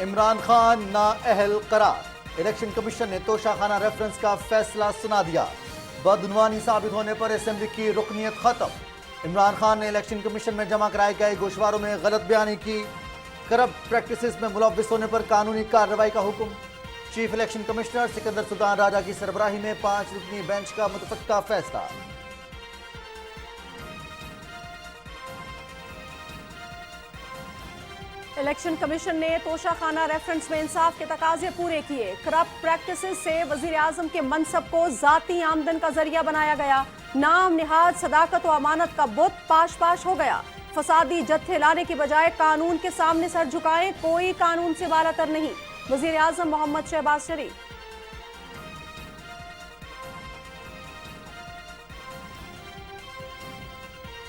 عمران خان نااہل قرار، election commission نے توشہ خانہ ریفرنس کا فیصلہ سنا دیا۔ بدعنوانی ثابت ہونے پر اسمبلی کی رکنیت ختم۔ عمران خان نے الیکشن کمیشن میں جمع کرائے گئے گوشواروں میں غلط بیانی کی، کرپٹ پریکٹسز میں ملوث ہونے پر قانونی کارروائی کا حکم۔ چیف الیکشن کمشنر سکندر سلطان راجہ کی سربراہی میں 5 رکنی بینچ کا متفقہ فیصلہ۔ الیکشن کمیشن نے توشہ خانہ ریفرنس میں انصاف کے تقاضے پورے کیے۔ کرپٹ پریکٹسز سے وزیر اعظم کے منصب کو ذاتی آمدن کا ذریعہ بنایا گیا۔ نام نہاد صداقت و امانت کا بت پاش پاش ہو گیا۔ فسادی جتھے لانے کی بجائے قانون کے سامنے سر جھکائیں، کوئی قانون سے بالا تر نہیں، وزیر اعظم محمد شہباز شریف۔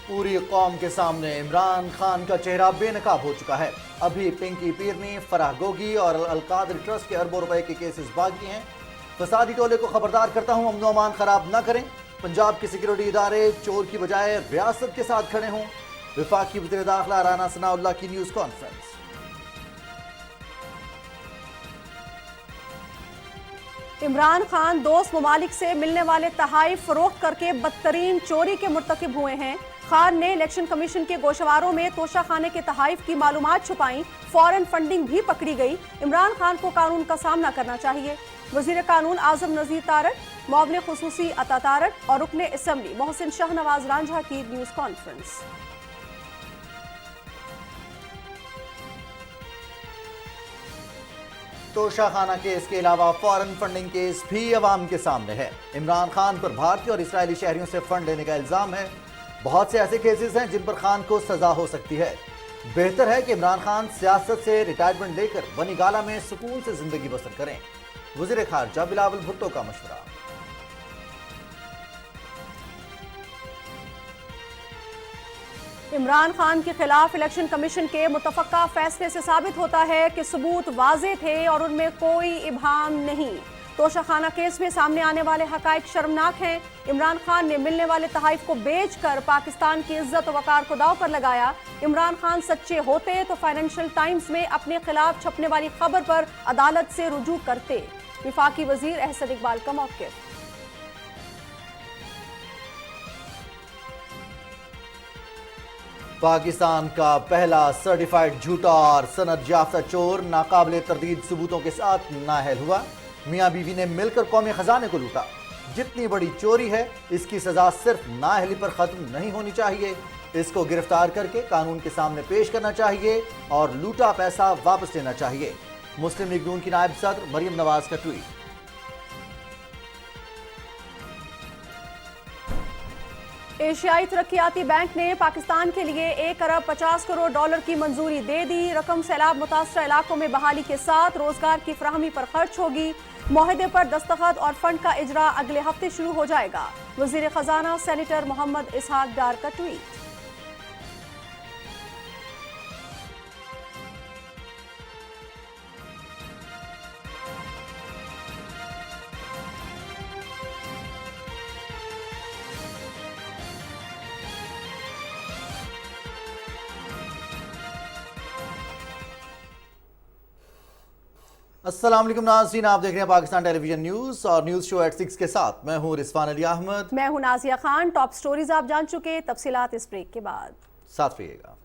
پوری قوم کے سامنے عمران خان کا چہرہ بے نقاب ہو چکا ہے۔ ابھی پنکی پیرنی، فرح گوگی اور القادری ٹرسٹ کے اربوں روپے کے کیسز باقی ہیں۔ فسادی ٹولے کو خبردار کرتا ہوں، امن و امان خراب نہ کریں۔ پنجاب کے سیکورٹی ادارے چور کی بجائے ریاست کے ساتھ کھڑے ہوں۔ وفاقی وزیر داخلہ رانا ثناء اللہ کی نیوز کانفرنس۔ عمران خان دوست ممالک سے ملنے والے تحائف فروخت کر کے بدترین چوری کے مرتکب ہوئے ہیں۔ خان نے الیکشن کمیشن کے گوشواروں میں توشہ خانے کے تحائف کی معلومات چھپائیں، فورن فنڈنگ بھی پکڑی گئی۔ عمران خان کو قانون کا سامنا کرنا چاہیے۔ وزیر قانون اعظم نذیر تارڑ، معاون خصوصی عطا تارڑ اور رکن اسمبلی محسن شاہ نواز رانجھا کی نیوز کانفرنس۔ توشہ خانہ کیس کے علاوہ فورن فنڈنگ کیس بھی عوام کے سامنے ہے۔ عمران خان پر بھارتی اور اسرائیلی شہریوں سے فنڈ لینے کا الزام ہے۔ بہت سے ایسے کیسز ہیں جن پر خان کو سزا ہو سکتی ہے۔ بہتر ہے کہ عمران خان سیاست سے ریٹائرمنٹ لے کر بنی گالہ میں سکون سے زندگی بسر کریں۔ وزیر خارجہ بلاول بھٹو کا مشورہ۔ عمران خان کے خلاف الیکشن کمیشن کے متفقہ فیصلے سے ثابت ہوتا ہے کہ ثبوت واضح تھے اور ان میں کوئی ابہام نہیں۔ توشہ خانہ کیس میں سامنے آنے والے حقائق شرمناک ہیں۔ عمران خان نے ملنے والے تحائف کو بیچ کر پاکستان کی عزت و وقار کو داؤ پر لگایا۔ عمران خان سچے ہوتے تو فائنینشل ٹائمز میں اپنے خلاف چھپنے والی خبر پر عدالت سے رجوع کرتے۔ وفاقی وزیر احسن اقبال کا موقف۔ پاکستان کا پہلا سرٹیفائیڈ جھوٹا اور سند یافتہ چور ناقابل تردید ثبوتوں کے ساتھ نااہل ہوا۔ میاں بیوی نے مل کر قومی خزانے کو لوٹا۔ جتنی بڑی چوری ہے اس کی سزا صرف نااہلی پر ختم نہیں ہونی چاہیے، اس کو گرفتار کر کے قانون کے سامنے پیش کرنا چاہیے اور لوٹا پیسہ واپس لینا چاہیے۔ مسلم لیگ نون کی نائب صدر مریم نواز کا ٹویٹ۔ ایشیائی ترقیاتی بینک نے پاکستان کے لیے 1 ارب 50 کروڑ ڈالر کی منظوری دے دی۔ رقم سیلاب متاثرہ علاقوں میں بحالی کے ساتھ روزگار کی فراہمی پر خرچ ہوگی۔ معاہدے پر دستخط اور فنڈ کا اجرا اگلے ہفتے شروع ہو جائے گا۔ وزیر خزانہ سینیٹر محمد اسحاق ڈار کا ٹویٹ۔ السلام علیکم ناظرین، آپ دیکھ رہے ہیں پاکستان ٹیلی ویژن نیوز اور نیوز شو ایٹ 6 کے ساتھ میں ہوں رضوان علی احمد۔ میں ہوں نازیہ خان۔ ٹاپ سٹوریز آپ جان چکے، تفصیلات اس بریک کے بعد ساتھ رہیے گا۔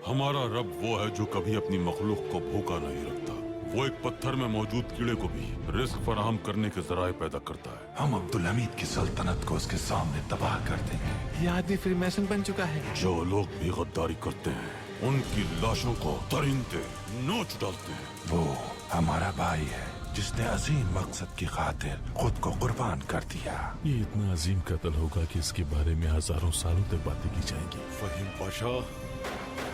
ہمارا رب وہ ہے جو کبھی اپنی مخلوق کو بھوکا نہیں رکھتا۔ وہ ایک پتھر میں موجود کیڑے کو بھی رزق فراہم کرنے کے ذرائع پیدا کرتا ہے۔ ہم عبدالحمید کی سلطنت کو اس کے سامنے تباہ کر دیں گے۔ یہ آدمی فری میسن بن چکا ہے۔ جو لوگ بھی غداری کرتے ہیں ان کی لاشوں کو درندے نوچ ڈالتے ہیں۔ وہ ہمارا بھائی ہے جس نے عظیم مقصد کی خاطر خود کو قربان کر دیا۔ یہ اتنا عظیم قتل ہوگا کہ اس کے بارے میں ہزاروں سالوں تک باتیں کی جائیں گی۔ فہیم پاشا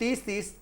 30-30,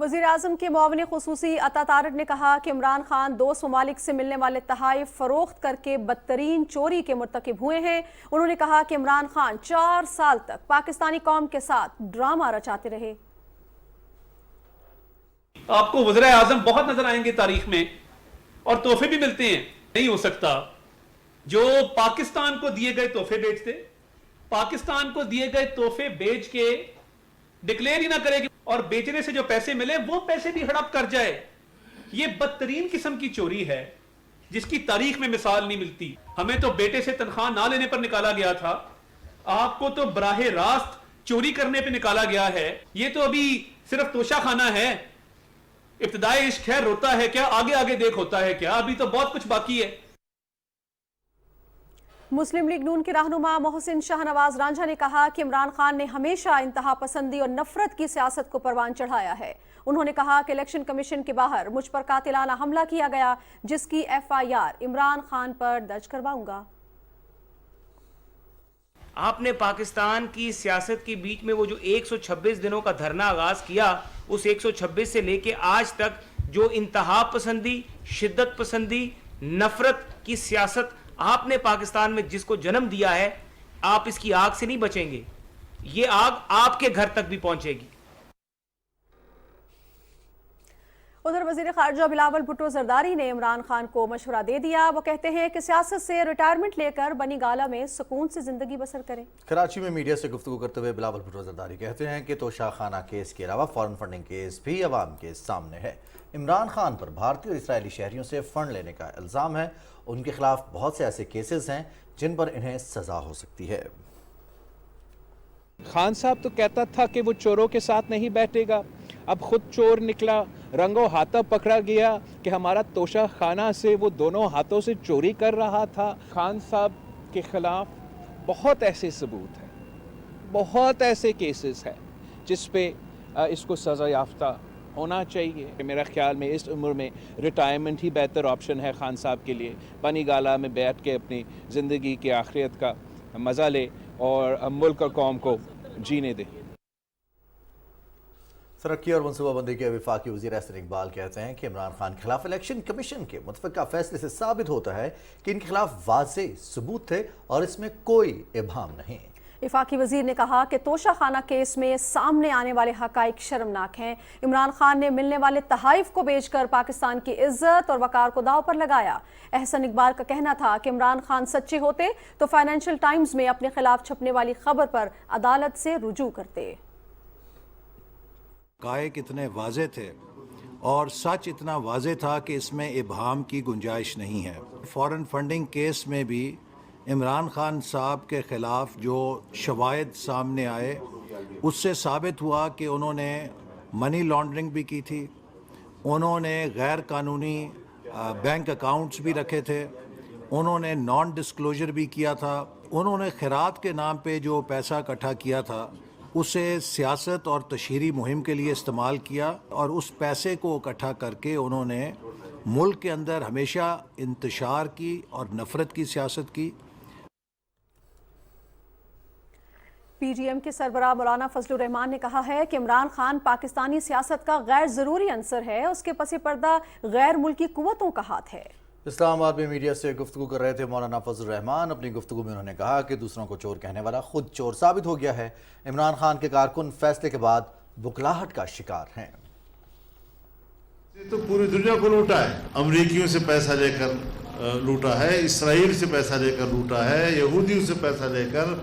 وزیر اعظم کے معاون خصوصی عطا طارق نے کہا کہ عمران خان دوست ممالک سے ملنے والے تحائف فروخت کر کے بدترین چوری کے مرتکب ہوئے ہیں۔ انہوں نے کہا کہ عمران خان 4 سال تک پاکستانی قوم کے ساتھ ڈرامہ رچاتے رہے۔ آپ کو وزراء اعظم بہت نظر آئیں گے تاریخ میں، اور تحفے بھی ملتے ہیں۔ نہیں ہو سکتا جو پاکستان کو دیے گئے تحفے بیچتے، پاکستان کو دیے گئے تحفے بیچ کے ڈکلیئر ہی نہ کرے گی اور بیچنے سے جو پیسے ملے وہ پیسے بھی ہڑپ کر جائے۔ یہ بدترین قسم کی چوری ہے جس کی تاریخ میں مثال نہیں ملتی۔ ہمیں تو بیٹے سے تنخواہ نہ لینے پر نکالا گیا تھا، آپ کو تو براہ راست چوری کرنے پہ نکالا گیا ہے۔ یہ تو ابھی صرف توشہ خانہ ہے، ابتدائی عشق ہے، روتا ہے کیا، آگے آگے دیکھ ہوتا ہے کیا، ابھی تو بہت کچھ باقی ہے۔ مسلم لیگ نون کے رہنما محسن شاہ نواز رانجھا نے کہا کہ عمران خان نے ہمیشہ انتہا پسندی اور نفرت کی سیاست کو پروان چڑھایا ہے۔ انہوں نے کہا کہ الیکشن کمیشن کے باہر مجھ پر قاتلانہ حملہ کیا گیا، جس کی FIR عمران خان پر درج کرواؤں گا۔ آپ نے پاکستان کی سیاست کے بیچ میں وہ جو 126 دنوں کا دھرنا آغاز کیا، اس 126 سے لے کے آج تک جو انتہا پسندی، شدت پسندی، نفرت کی سیاست آپ نے پاکستان میں جس کو جنم دیا ہے، آپ اس کی آگ سے نہیں بچیں گے۔ یہ آگ آپ کے گھر تک بھی پہنچے گی۔ ادھر وزیر خارجہ بلاول بھٹو زرداری نے عمران خان کو مشورہ دے دیا۔ وہ کہتے ہیں کہ سیاست سے ریٹائرمنٹ لے کر بنی گالہ میں سکون سے زندگی بسر کریں۔ کراچی میں میڈیا سے گفتگو کرتے ہوئے بلاول بھٹو زرداری کہتے ہیں کہ توشہ خانہ کیس کے علاوہ فارن فنڈنگ کیس بھی عوام کے سامنے ہے۔ عمران خان پر بھارتی اور اسرائیلی شہریوں سے فنڈ لینے کا الزام ہے۔ ان کے خلاف بہت سے ایسے کیسز ہیں جن پر انہیں سزا ہو سکتی ہے۔ خان صاحب تو کہتا تھا کہ وہ چوروں کے ساتھ نہیں بیٹھے گا، اب خود چور نکلا، رنگوں ہاتھوں پکڑا گیا کہ ہمارا توشہ خانہ سے وہ دونوں ہاتھوں سے چوری کر رہا تھا۔ خان صاحب کے خلاف بہت ایسے ثبوت ہیں، بہت ایسے کیسز ہیں جس پہ اس کو سزا یافتہ ہونا چاہیے۔ میرا خیال میں اس عمر میں ریٹائرمنٹ ہی بہتر آپشن ہے خان صاحب کے لیے۔ بنی گالہ میں بیٹھ کے اپنی زندگی کی آخریت کا مزہ لے اور ملک اور قوم کو جینے دے۔ ترقی اور منصوبہ بندی کے وفاقی وزیر احسن اقبال کہتے ہیں کہ عمران خان کے خلاف الیکشن کمیشن کے متفقہ فیصلے سے ثابت ہوتا ہے کہ ان کے خلاف واضح ثبوت تھے اور اس میں کوئی ابہام نہیں۔ وفاقی وزیر نے کہا کہ توشہ خانہ کیس میں سامنے آنے والے حقائق شرمناک ہیں۔ عمران خان نے ملنے والے تحائف کو بیچ کر پاکستان کی عزت اور وقار کو داؤ پر لگایا۔ احسن اقبال کا کہنا تھا کہ عمران خان سچے ہوتے تو فائنینشل ٹائمز میں اپنے خلاف چھپنے والی خبر پر عدالت سے رجوع کرتے۔ حقائق اتنے واضح تھے اور سچ اتنا واضح تھا کہ اس میں ابہام کی گنجائش نہیں ہے۔ فارن فنڈنگ کیس میں بھی عمران خان صاحب کے خلاف جو شواہد سامنے آئے اس سے ثابت ہوا کہ انہوں نے منی لانڈرنگ بھی کی تھی، انہوں نے غیر قانونی بینک اکاؤنٹس بھی رکھے تھے، انہوں نے نان ڈسکلوجر بھی کیا تھا، انہوں نے خیرات کے نام پہ جو پیسہ اکٹھا کیا تھا اسے سیاست اور تشہیری مہم کے لیے استعمال کیا، اور اس پیسے کو اکٹھا کر کے انہوں نے ملک کے اندر ہمیشہ انتشار کی اور نفرت کی سیاست کی۔ پی ڈی ایم کے سربراہ مولانا فضل الرحمان نے کہا ہے کہ عمران خان پاکستانی سیاست کا غیر ضروری عنصر ہے، اس کے پس پردہ غیر ملکی قوتوں کا ہاتھ ہے۔ اسلام آباد میں میڈیا سے گفتگو کر رہے تھے مولانا فضل الرحمان۔ اپنی گفتگو میں انہوں نے کہا کہ دوسروں کو چور کہنے والا خود چور ثابت ہو گیا ہے۔ عمران خان کے کارکن فیصلے کے بعد بکلاہٹ کا شکار ہیں۔ تو پوری دنیا کو لوٹا ہے، امریکیوں سے پیسہ لے کر لوٹا ہے، اسرائیل سے پیسہ لے کر لوٹا ہے، یہودیوں سے پیسہ لے کر،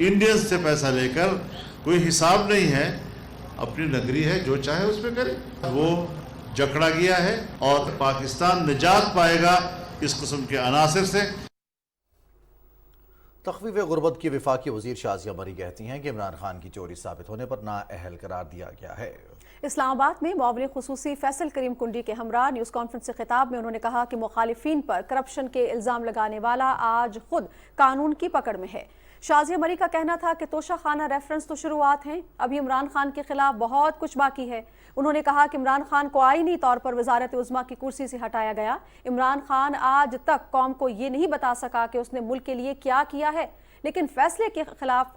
انڈینز سے پیسہ لے کر، کوئی حساب نہیں ہے۔ اپنی نگری ہے، جو چاہے اس میں کرے۔ وہ جکڑا گیا ہے اور پاکستان نجات پائے گا اس قسم کے عناصر سے۔ تخفیف غربت کی وفاقی وزیر شازیہ مری کہتی ہیں کہ عمران خان کی چوری ثابت ہونے پر نااہل قرار دیا گیا ہے۔ اسلام آباد میں معاون خصوصی فیصل کریم کنڈی کے ہمراہ نیوز کانفرنس سے خطاب میں انہوں نے کہا کہ مخالفین پر کرپشن کے الزام لگانے والا آج خود قانون کی پکڑ میں ہے۔ شازیہ مری کا کہنا تھا کہ توشہ خانہ ریفرنس تو شروعات ہیں، ابھی عمران خان کے خلاف بہت کچھ باقی ہے۔ انہوں نے کہا کہ عمران خان کو آئینی طور پر وزارت عظمیٰ کی کرسی سے ہٹایا گیا۔ عمران خان آج تک قوم کو یہ نہیں بتا سکا کہ اس نے ملک کے لیے کیا کیا ہے، لیکن فیصلے کے خلاف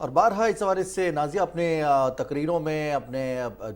اور بارہا اس حوالے سے نازیہ اپنے تقریروں میں اپنے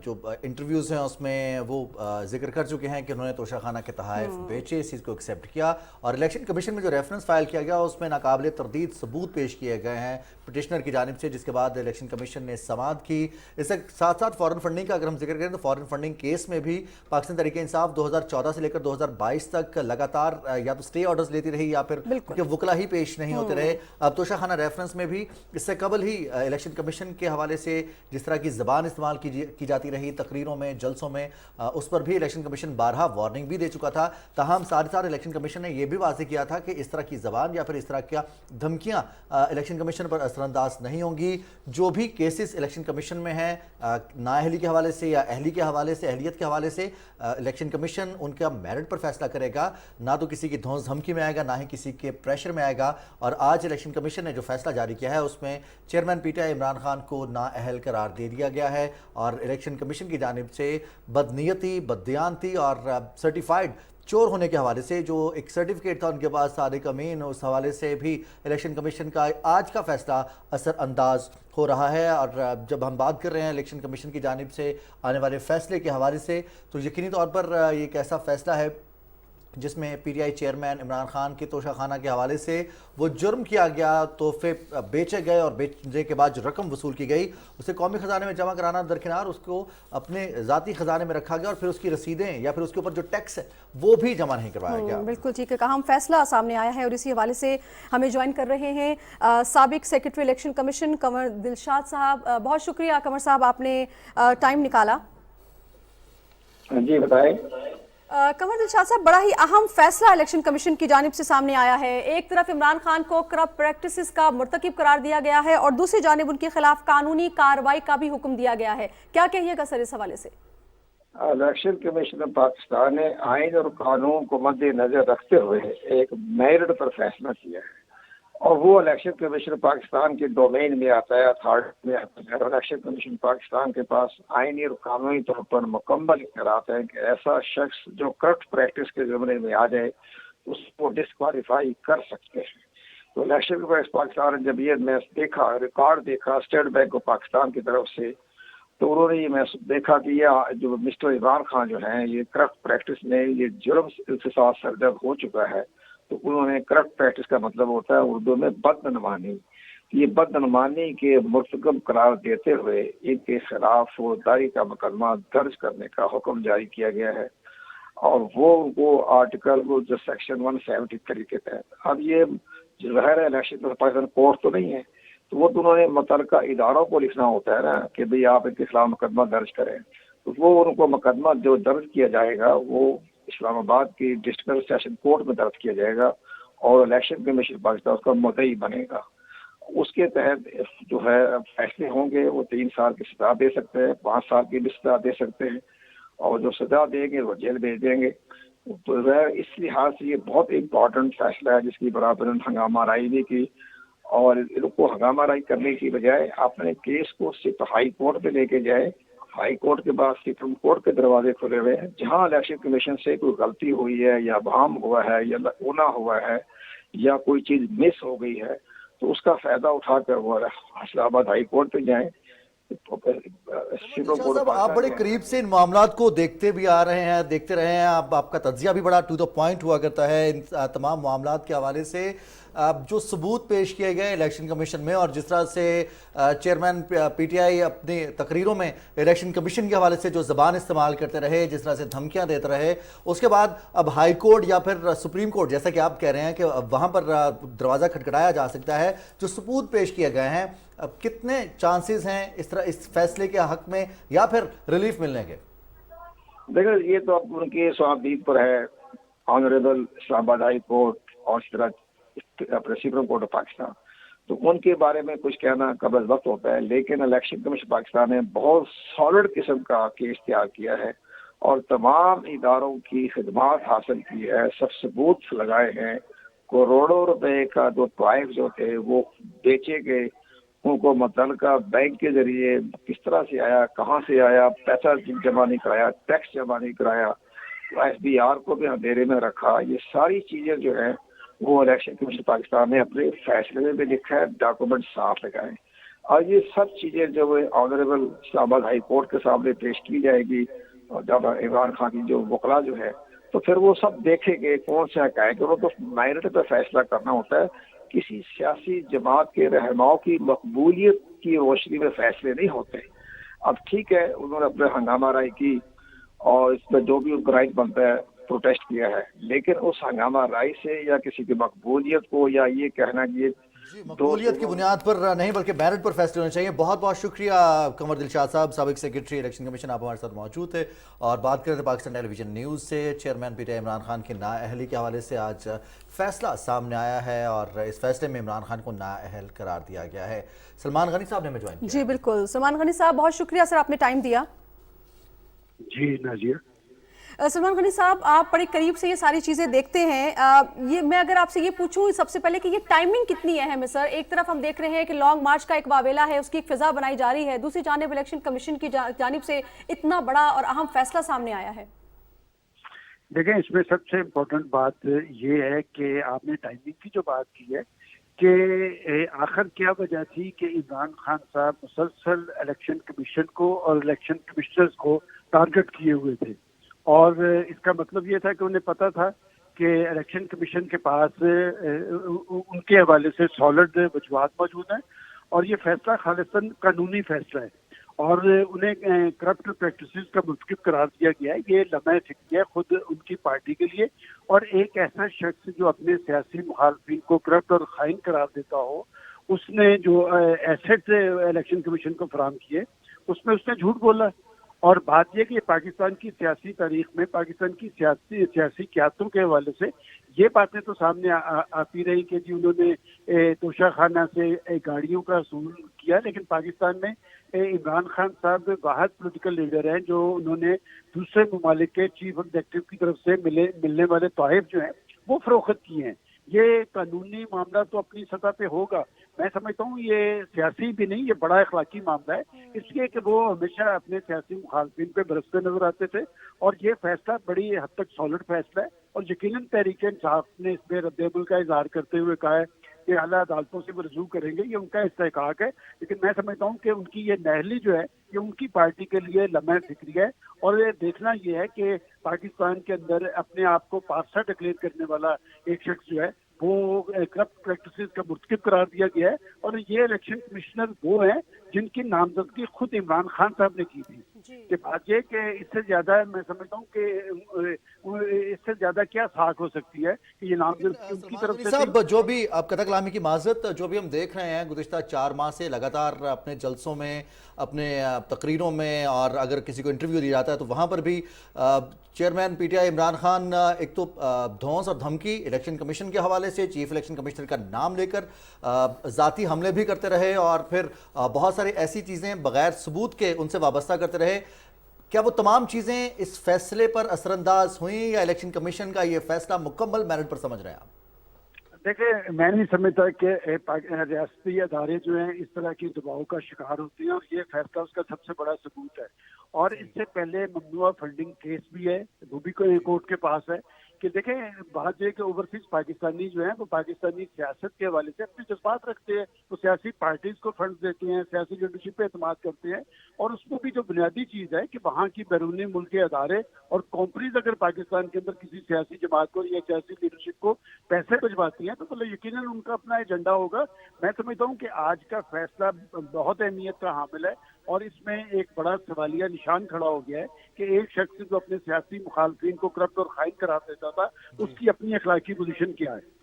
جو انٹرویوز ہیں اس میں وہ ذکر کر چکے ہیں کہ انہوں نے توشہ خانہ کے تحائف بیچے، اس چیز کو ایکسیپٹ کیا، اور الیکشن کمیشن میں جو ریفرنس فائل کیا گیا اس میں ناقابل تردید ثبوت پیش کیے گئے ہیں پٹیشنر کی جانب سے، جس کے بعد الیکشن کمیشن نے سماعت کی۔ اس کے ساتھ ساتھ فارن فنڈنگ کا اگر ہم ذکر کریں تو فارن فنڈنگ کیس میں بھی پاکستان تحریک انصاف 2014 سے لے کر 2022 تک لگاتار یا تو سٹے آرڈرز لیتی رہی یا پھر کہ وکلا ہی پیش نہیں ہوتے رہے۔ اب توشہ خانہ ریفرنس میں بھی اس سے قبل ہی الیکشن کمیشن کے حوالے سے جس طرح کی زبان استعمال کی جاتی رہی تقریروں میں، جلسوں میں، اس پر بھی الیکشن کمیشن بارہا وارننگ بھی دے چکا تھا۔ تاہم ساتھ ساتھ الیکشن کمیشن نے یہ بھی واضح کیا تھا کہ اس طرح کی زبان یا پھر اس طرح کیا دھمکیاں الیکشن کمیشن پر اثر انداز نہیں ہوں گی۔ جو بھی کیسز الیکشن کمیشن میں ہیں نااہلی کے حوالے سے یا اہلی کے حوالے سے، اہلیت کے حوالے سے، الیکشن کمیشن ان کا میرٹ پر فیصلہ کرے گا، نہ تو کسی کی دھونس دھمکی میں آئے گا، نہ ہی کسی کے پریشر میں آئے گا۔ اور آج الیکشن کمیشن نے جو فیصلہ جاری کیا ہے اس میں chairman P T I Imran Khan کو نااہل قرار دے دیا گیا ہے، اور الیکشن کمیشن کی جانب سے بدنیتی، بددیانتی اور سرٹیفائیڈ چور ہونے کے حوالے سے جو ایک سرٹیفکیٹ تھا ان کے پاس صادق امین، اس حوالے سے بھی الیکشن کمیشن کا آج کا فیصلہ اثر انداز ہو رہا ہے۔ اور جب ہم بات کر رہے ہیں الیکشن کمیشن کی جانب سے آنے والے فیصلے کے حوالے سے تو یقینی طور پر یہ ایک ایسا فیصلہ ہے جس میں P T I chairman Imran Khan کے توشہ خانہ کے حوالے سے وہ جرم کیا گیا، تحفے بیچے گئے اور بیچنے کے بعد جو رقم وصول کی گئی اسے قومی خزانے میں جمع کرانا درکنار اس کو اپنے ذاتی خزانے میں رکھا گیا، اور پھر اس کی رسیدیں یا پھر اس کے اوپر جو ٹیکس ہے وہ بھی جمع نہیں کروایا گیا۔ بالکل ٹھیک ہے، اہم فیصلہ سامنے آیا ہے، اور اسی حوالے سے ہمیں جوائن کر رہے ہیں سابق secretary election commission Qamar Dilshad صاحب۔ بہت شکریہ قمر صاحب، آپ نے ٹائم نکالا۔ جی بتائیں۔ قمر دلشاد صاحب، بڑا ہی اہم فیصلہ الیکشن کمیشن کی جانب سے سامنے آیا ہے۔ ایک طرف عمران خان کو کرپٹ پریکٹسز کا مرتکب قرار دیا گیا ہے اور دوسری جانب ان کے خلاف قانونی کارروائی کا بھی حکم دیا گیا ہے، کیا کہیے گا سر اس حوالے سے؟ الیکشن کمیشن پاکستان نے آئین اور قانون کو مد نظر رکھتے ہوئے ایک میرٹ پر فیصلہ کیا ہے، اور وہ الیکشن کمیشن پاکستان کے ڈومین میں آتا ہے، اتھارٹی میں آتا ہے، اور الیکشن کمیشن پاکستان کے پاس آئینی اور قانونی طور پر مکمل اختیارات ہیں کہ ایسا شخص جو کرپٹ پریکٹس کے زمرے میں آ جائے اس کو ڈسکوالیفائی کر سکتے ہیں۔ تو الیکشن کمیشن پاکستان نے جب یہ میں دیکھا، ریکارڈ دیکھا اسٹیٹ بینک آف پاکستان کی طرف سے، تو انہوں نے یہ میں دیکھا کہ یہ جو مسٹر عمران خان جو ہیں یہ کرپٹ پریکٹس میں یہ جرم کے ساتھ سرگرم ہو چکا ہے۔ تو انہوں نے کرپٹ پریکٹس کا مطلب ہوتا ہے اردو میں بدعنوانی، یہ بدعنوانی کے مرتکب قرار دیتے ہوئے ان کے خلاف فوجداری کا مقدمہ درج کرنے کا حکم جاری کیا گیا ہے، اور وہ آرٹیکل وہ جو سیکشن 173 کے تحت، اب یہ ظاہر ہے الیکشن پاکستان کورٹ تو نہیں ہے، تو وہ انہوں نے متعلقہ اداروں کو لکھنا ہوتا ہے نا کہ بھئی آپ ان کے خلاف مقدمہ درج کریں، تو وہ ان کو مقدمہ جو درج کیا جائے گا وہ اسلام آباد کی ڈسٹرکٹ سیشن کورٹ میں درج کیا جائے گا، اور الیکشن کمیشن پاکستان اس کا مدعی بنے گا۔ اس کے تحت جو ہے فیصلے ہوں گے، وہ 3 سال کی سزا دے سکتے ہیں، 5 سال کی بھی سزا دے سکتے ہیں، اور جو سزا دیں گے وہ جیل بھیج دیں گے۔ تو اس لحاظ سے یہ بہت امپورٹنٹ فیصلہ ہے جس کی برابر ہنگامہ رائی بھی کی، اور ان کو ہنگامہ رائی کرنے کی بجائے اپنے کیس کو صرف ہائی کورٹ پہ لے کے جائے، ہائی کورٹ کے بعد سپریم کورٹ کے دروازے کھلے ہوئے ہیں، جہاں الیکشن کمیشن سے کوئی غلطی ہوئی ہے یا بہام ہوا ہے یا لکونا ہوا ہے یا کوئی چیز مس ہو گئی ہے تو اس کا فائدہ اٹھا کر وہ اسلام آباد ہائی کورٹ پہ جائیں۔ آپ بڑے قریب سے ان معاملات کو دیکھتے بھی آ رہے ہیں، دیکھتے رہے ہیں، آپ کا تجزیہ بھی بڑا ٹو دا پوائنٹ ہوا کرتا ہے ان تمام معاملات کے حوالے سے۔ جو ثبوت پیش کیے گئے الیکشن کمیشن میں اور جس طرح سے چیئرمین پی ٹی آئی اپنی تقریروں میں الیکشن کمیشن کے حوالے سے جو زبان استعمال کرتے رہے، جس طرح سے دھمکیاں دیتے رہے، اس کے بعد اب ہائی کورٹ یا پھر سپریم کورٹ جیسا کہ آپ کہہ رہے ہیں کہ وہاں پر دروازہ کھٹکھٹایا جا سکتا ہے، جو ثبوت پیش کیے گئے ہیں، اب کتنے چانسز ہیں اس طرح اس فیصلے کے حق میں یا پھر ریلیف ملنے کے؟ دیکھیں یہ تو اب ان کی سوابدید پر ہے، آنریبل اسلام آباد ہائی کورٹ اور اس طرح اپنے سپریم کورٹ آف پاکستان، تو ان کے بارے میں کچھ کہنا قبل از وقت ہوتا ہے، لیکن الیکشن کمیشن پاکستان نے بہت سالڈ قسم کا کیس تیار کیا ہے اور تمام اداروں کی خدمات حاصل کی ہے، سب ثبوت لگائے ہیں، کروڑوں روپے کا جو طوائف جو تھے وہ بیچے گئے، ان کو متعلقہ بینک کے ذریعے کس طرح سے آیا، کہاں سے آیا، پیسہ جمع نہیں کرایا، ٹیکس جمع نہیں کرایا، ایف بی آر کو بھی اندھیرے میں رکھا، یہ ساری چیزیں جو ہیں وہ الیکشن کمیشن پاکستان نے اپنے فیصلے میں بھی لکھا ہے، ڈاکومنٹ صاف لگائے۔ اور یہ سب چیزیں جو آنریبل اسلام آباد ہائی کورٹ کے سامنے پیش کی جائے گی، اور جب عمران خان کی جو وکلا جو ہے تو پھر وہ سب دیکھیں گے کون سے حقائق، انہوں تو میرٹ پہ فیصلہ کرنا ہوتا ہے، کسی سیاسی جماعت کے رہنماؤں کی مقبولیت کی روشنی میں فیصلے نہیں ہوتے۔ اب ٹھیک ہے انہوں نے اپنے ہنگامہ رائی کی اور اس میں جو بھی ان کا رائٹ بنتا ہے پروٹیسٹ کیا ہے، لیکن اس ہنگامہ رائی سے یا کسی کی مقبولیت کو یا یہ کہنا کہ مقبولیت کی بنیاد پر نہیں بلکہ میرٹ پر فیصلے ہونے چاہیے۔ بہت بہت شکریہ قمر دلشاد صاحب، سابق سیکرٹری الیکشن کمیشن، آپ ہمارے ساتھ موجود تھے اور بات کر رہے تھے پاکستان ٹیلی ویژن نیوز سے۔ Chairman P T I Imran Khan کی نااہلی کے حوالے سے آج فیصلہ سامنے آیا ہے اور اس فیصلے میں عمران خان کو نااہل قرار دیا گیا ہے۔ سلمان غنی صاحب نے ہمیں جوائن کیا۔ جی بالکل، سلمان غنی صاحب بہت شکریہ سر، آپ نے ٹائم دیا۔ جی نازیہ، سلمان غنی صاحب آپ بڑے قریب سے یہ ساری چیزیں دیکھتے ہیں، یہ میں اگر آپ سے یہ پوچھوں سب سے پہلے کہ یہ ٹائمنگ کتنی اہم ہے سر؟ ایک طرف ہم دیکھ رہے ہیں کہ لانگ مارچ کا ایک واویلا ہے، اس کی ایک فضا بنائی جا رہی ہے، دوسری جانب الیکشن کمیشن کی جانب سے اتنا بڑا اور اہم فیصلہ سامنے آیا ہے۔ دیکھیں اس میں سب سے امپورٹنٹ بات یہ ہے کہ آپ نے ٹائمنگ کی جو بات کی ہے کہ آخر کیا وجہ تھی کہ عمران خان صاحب مسلسل الیکشن کمیشن کو اور الیکشن کمشنرز کو ٹارگٹ کیے ہوئے تھے، اور اس کا مطلب یہ تھا کہ انہیں پتا تھا کہ الیکشن کمیشن کے پاس ان کے حوالے سے سالڈ وجوہات موجود ہیں اور یہ فیصلہ خالصاً قانونی فیصلہ ہے اور انہیں کرپٹ پریکٹسز کا مرتکب قرار دیا گیا ہے۔ یہ لمحہ فکری ہے خود ان کی پارٹی کے لیے، اور ایک ایسا شخص جو اپنے سیاسی مخالفین کو کرپٹ اور خائن قرار دیتا ہو، اس نے جو ایسٹ الیکشن کمیشن کو فراہم کیے اس میں اس نے جھوٹ بولا۔ اور بات یہ کہ پاکستان کی سیاسی تاریخ میں پاکستان کی سیاسی قیادتوں کے حوالے سے یہ باتیں تو سامنے آتی رہی کہ جی انہوں نے توشہ خانہ سے گاڑیوں کا اصول کیا، لیکن پاکستان میں عمران خان صاحب واحد پولیٹیکل لیڈر ہیں جو انہوں نے دوسرے ممالک کے چیف ایگزیکٹو کی طرف سے ملنے والے تحائف جو ہیں وہ فروخت کیے ہیں۔ یہ قانونی معاملہ تو اپنی سطح پہ ہوگا، میں سمجھتا ہوں یہ سیاسی بھی نہیں، یہ بڑا اخلاقی معاملہ ہے، اس لیے کہ وہ ہمیشہ اپنے سیاسی مخالفین پہ برستے نظر آتے تھے، اور یہ فیصلہ بڑی حد تک سالڈ فیصلہ ہے، اور یقیناً تحریک انصاف نے اس میں رد عمل کا اظہار کرتے ہوئے کہا ہے کہ اعلیٰ عدالتوں سے وہ رجوع کریں گے، یہ ان کا استحقاق ہے، لیکن میں سمجھتا ہوں کہ ان کی یہ نااہلی جو ہے یہ ان کی پارٹی کے لیے لمحہ فکری ہے، اور یہ دیکھنا یہ ہے کہ پاکستان کے اندر اپنے آپ کو پارسا ڈکلیئر کرنے والا ایک شخص جو ہے وہ کرپٹ پریکٹسز کا مرتکب قرار دیا گیا ہے، اور یہ الیکشن کمشنر وہ ہیں جن کی نامزدگی خود عمران خان صاحب نے کی تھی۔ کہ بات یہ کہ اس سے زیادہ میں سمجھتا ہوں کہ اس سے زیادہ کیا ساکھ ہو سکتی ہے کہ یہ نامزدگی ان کی طرف سے صاحب جو بھی آپ قطع کلامی کی معذرت، جو بھی ہم دیکھ رہے ہیں گزشتہ 4 ماہ سے لگاتار اپنے جلسوں میں، اپنے تقریروں میں، اور اگر کسی کو انٹرویو دیا جاتا ہے تو وہاں پر بھی chairman P T I Imran Khan ایک تو دھونس اور دھمکی الیکشن کمیشن کے حوالے سے، چیف الیکشن کمشنر کا نام لے کر ذاتی حملے بھی کرتے رہے، اور پھر بہت ساری ایسی چیزیں بغیر ثبوت کے ان سے وابستہ کرتے رہے۔ کیا وہ تمام چیزیں اس فیصلے پر اثر انداز ہوئیں، یا الیکشن کمیشن کا یہ فیصلہ مکمل میرٹ پر سمجھ رہے ہیں آپ؟ دیکھیں میں نہیں سمجھتا کہ ریاستی ادارے جو ہیں اس طرح کی دباؤ کا شکار ہوتے ہیں، اور یہ فیصلہ اس کا سب سے بڑا ثبوت ہے۔ اور اس سے پہلے ممنوعہ فنڈنگ کیس بھی ہے، وہ بھی کورٹ کے پاس ہے، کہ دیکھیں بات یہ کہ اوورسیز پاکستانی جو ہیں وہ پاکستانی سیاست کے حوالے سے اپنے جذبات رکھتے ہیں، وہ سیاسی پارٹیز کو فنڈ دیتے ہیں، سیاسی لیڈرشپ پہ اعتماد کرتے ہیں، اور اس میں بھی جو بنیادی چیز ہے کہ وہاں کی بیرونی ملک کے ادارے اور کمپنیز اگر پاکستان کے اندر کسی سیاسی جماعت کو یا سیاسی لیڈرشپ کو پیسے بھجواتی ہیں تو یقیناً ان کا اپنا ایجنڈا ہوگا۔ میں سمجھتا ہوں کہ آج کا فیصلہ بہت اہمیت کا حامل ہے، اور اس میں ایک بڑا سوالیہ نشان کھڑا ہو گیا ہے کہ ایک شخص جو اپنے سیاسی مخالفین کو کرپٹ اور خائن قرار دیتا تھا، اس کی اپنی اخلاقی پوزیشن کیا ہے۔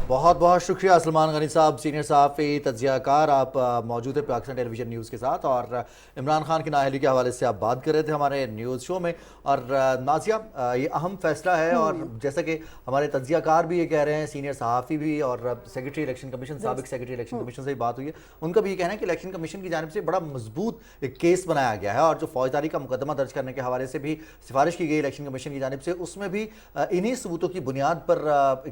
بہت بہت شکریہ سلمان غنی صاحب، سینئر صحافی، تجزیہ کار، آپ موجود ہیں پاکستان ٹیلی ویژن نیوز کے ساتھ، اور عمران خان کی نااہلی کے حوالے سے آپ بات کر رہے تھے ہمارے نیوز شو میں۔ اور نازیہ یہ اہم فیصلہ ہے، اور جیسا کہ ہمارے تجزیہ کار بھی یہ کہہ رہے ہیں، سینئر صحافی بھی، اور سیکرٹری الیکشن کمیشن، سابق سیکرٹری الیکشن کمیشن سے بھی بات ہوئی ہے، ان کا بھی یہ کہنا ہے کہ الیکشن کمیشن کی جانب سے بڑا مضبوط ایک کیس بنایا گیا ہے، اور جو فوجداری کا مقدمہ درج کرنے کے حوالے سے بھی سفارش کی گئی الیکشن کمیشن کی جانب سے، اس میں بھی انہی ثبوتوں کی بنیاد پر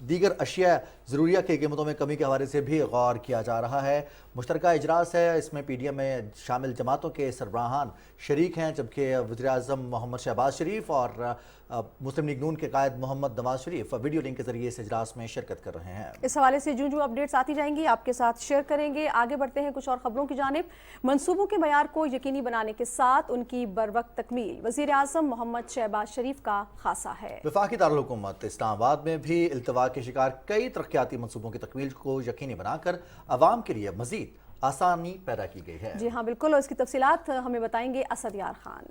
دیگر اشیاء ضروریہ کی قیمتوں میں کمی کے حوالے سے بھی غور کیا جا رہا ہے۔ مشترکہ اجلاس ہے، اس میں پی ڈی ایم میں شامل جماعتوں کے سربراہان شریک ہیں، جبکہ وزیراعظم محمد شہباز شریف اور مسلم لیگ نون کے قائد محمد نواز شریف ویڈیو لنک کے ذریعے اس اجلاس میں شرکت کر رہے ہیں۔ اس حوالے سے جو اپڈیٹس آتی جائیں گی آپ کے ساتھ شیئر کریں گے۔ آگے بڑھتے ہیں کچھ اور خبروں کی جانب۔ منصوبوں کے معیار کو یقینی بنانے کے ساتھ ان کی بروقت تکمیل وزیر اعظم محمد شہباز شریف کا خاصہ ہے۔ وفاقی دارالحکومت اسلام آباد میں بھی التوا کے شکار کئی ترقیاتی منصوبوں کی تکمیل کو یقینی بنا کر عوام کے لیے مزید آسانی پیدا کی گئی ہے۔ جی ہاں بالکل، اور اس کی تفصیلات ہمیں بتائیں گے اسد یار خان۔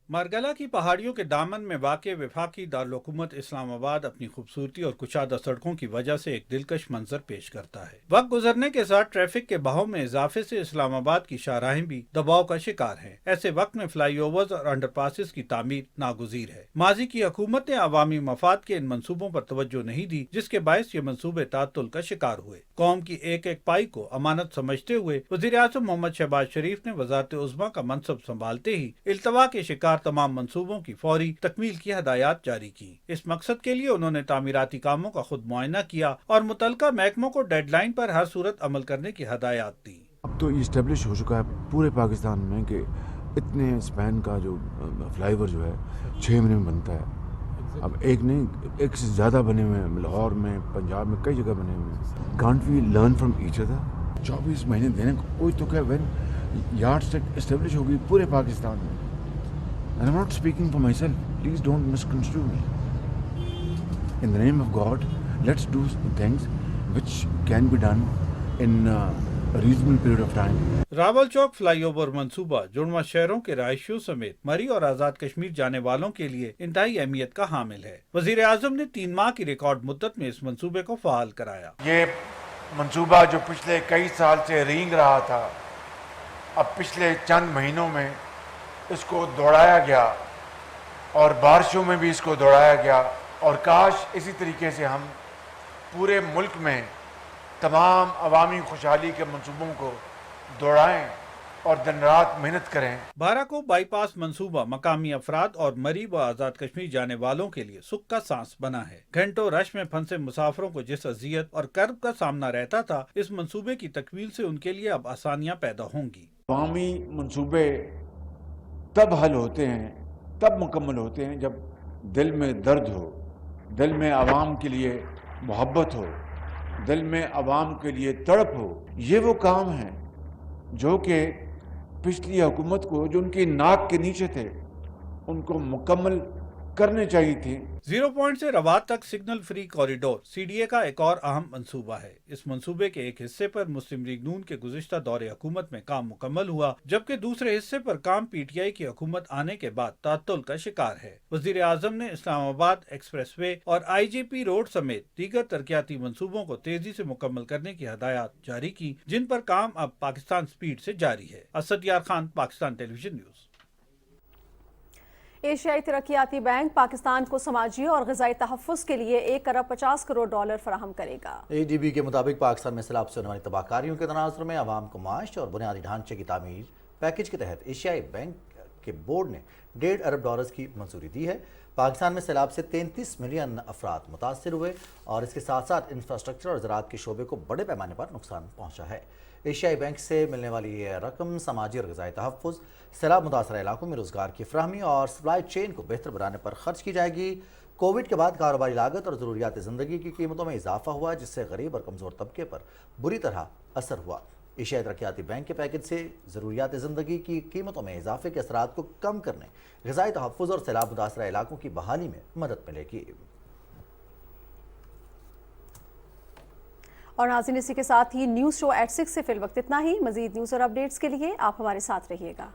مارگلہ کی پہاڑیوں کے دامن میں واقع وفاقی دارالحکومت اسلام آباد اپنی خوبصورتی اور کشادہ سڑکوں کی وجہ سے ایک دلکش منظر پیش کرتا ہے۔ وقت گزرنے کے ساتھ ٹریفک کے بہاؤ میں اضافے سے اسلام آباد کی شاہراہیں بھی دباؤ کا شکار ہیں۔ ایسے وقت میں فلائی اوورز اور انڈر پاسز کی تعمیر ناگزیر ہے۔ ماضی کی حکومت نے عوامی مفاد کے ان منصوبوں پر توجہ نہیں دی، جس کے باعث یہ منصوبے تعطل کا شکار ہوئے۔ قوم کی ایک ایک پائی کو امانت سمجھتے ہوئے وزیر اعظم محمد شہباز شریف نے وزارت عظمیٰ کا منصب سنبھالتے ہی التوا کے شکار تمام منصوبوں کی فوری تکمیل کی ہدایات جاری کی۔ اس مقصد کے لیے انہوں نے تعمیراتی کاموں کا خود معائنہ کیا اور متعلقہ محکموں کو ڈیڈ لائن پر ہر صورت عمل کرنے کی ہدایات دی۔ اب تو اسٹیبلش ہو چکا ہے پورے پاکستان میں کہ اتنے اسپین کا جو فلائی اوور جو ہے 6 مہینے میں بنتا ہے۔ اب ایک نہیں، ایک سے زیادہ بنے ہوئے ہیں، لاہور میں، پنجاب میں کئی جگہ بنے ہوئے ہیں۔ Can't we learn from each other? 24 مہینے دینے کو کوئی تو کہ وین یارڈ اسٹک اسٹیبلش ہوگی پورے پاکستان میں۔ And I'm not speaking for myself. Please don't misconstrue me. In the name of God, let's do things which can be done in a reasonable period of time. Rawal Chowk fly over منصوبہ جڑواں شہروں کے رہائشیوں سمیت مری اور آزاد کشمیر جانے والوں کے لیے انتہائی اہمیت کا حامل ہے۔ وزیر اعظم نے 3 ماہ کی ریکارڈ مدت میں اس منصوبے کو فعال کرایا۔ یہ منصوبہ جو پچھلے کئی سال سے رینگ رہا تھا، اب پچھلے چند مہینوں میں اس کو دوڑایا گیا اور بارشوں میں بھی اس کو دوڑایا گیا، اور کاش اسی طریقے سے ہم پورے ملک میں تمام عوامی خوشحالی کے منصوبوں کو دوڑائیں اور دن رات محنت کریں۔ باراکو بائی پاس منصوبہ مقامی افراد اور مری و آزاد کشمیر جانے والوں کے لیے سکھ کا سانس بنا ہے۔ گھنٹوں رش میں پھنسے مسافروں کو جس اذیت اور کرب کا سامنا رہتا تھا، اس منصوبے کی تکمیل سے ان کے لیے اب آسانیاں پیدا ہوں گی۔ عوامی منصوبے تب حل ہوتے ہیں، تب مکمل ہوتے ہیں جب دل میں درد ہو، دل میں عوام کے لیے محبت ہو، دل میں عوام کے لیے تڑپ ہو۔ یہ وہ کام ہیں جو کہ پچھلی حکومت کو، جو ان کی ناک کے نیچے تھے، ان کو مکمل کرنے چاہیے تھے۔ 0 پوائنٹ سے رواد تک signal free corridor C D A کا ایک اور اہم منصوبہ ہے۔ اس منصوبے کے ایک حصے پر مسلم لیگ نون کے گزشتہ دور حکومت میں کام مکمل ہوا، جبکہ دوسرے حصے پر کام پی ٹی آئی کی حکومت آنے کے بعد تعطل کا شکار ہے۔ وزیر اعظم نے اسلام آباد ایکسپریس وے اور آئی جی پی روڈ سمیت دیگر ترقیاتی منصوبوں کو تیزی سے مکمل کرنے کی ہدایات جاری کی، جن پر کام اب پاکستان سپیڈ سے جاری ہے۔ اسد یار خان، پاکستان ٹیلی ویژن نیوز۔ ایشیائی ترقیاتی بینک پاکستان کو سماجی اور غذائی تحفظ کے لیے 1 ارب 50 کروڑ ڈالر فراہم کرے گا۔ اے ڈی بی کے مطابق پاکستان میں سیلاب سے ہونے والی تباہ کاریوں کے تناظر میں عوام کو معاش اور بنیادی ڈھانچے کی تعمیر پیکج کے تحت ایشیائی بینک کے بورڈ نے 1.5 ارب ڈالرز کی منظوری دی ہے۔ پاکستان میں سیلاب سے 33 ملین افراد متاثر ہوئے اور اس کے ساتھ ساتھ انفراسٹرکچر اور زراعت کے شعبے کو بڑے پیمانے پر نقصان پہنچا ہے۔ ایشیائی بینک سے ملنے والی یہ رقم سماجی اور غذائی تحفظ، سیلاب متاثرہ علاقوں میں روزگار کی فراہمی اور سپلائی چین کو بہتر بنانے پر خرچ کی جائے گی۔ کووڈ کے بعد کاروباری لاگت اور ضروریات زندگی کی قیمتوں میں اضافہ ہوا، جس سے غریب اور کمزور طبقے پر بری طرح اثر ہوا۔ ایشیائی ترقیاتی بینک کے پیکج سے ضروریات زندگی کی قیمتوں میں اضافے کے اثرات کو کم کرنے، غذائی تحفظ اور سیلاب متاثرہ علاقوں کی بحالی میں مدد ملے گی۔ اور ناظرین، اسی کے ساتھ ہی نیوز شو 8 6 سے فی الوقت اتنا ہی۔ مزید نیوز اور اپڈیٹس کے لیے آپ ہمارے ساتھ رہیے گا۔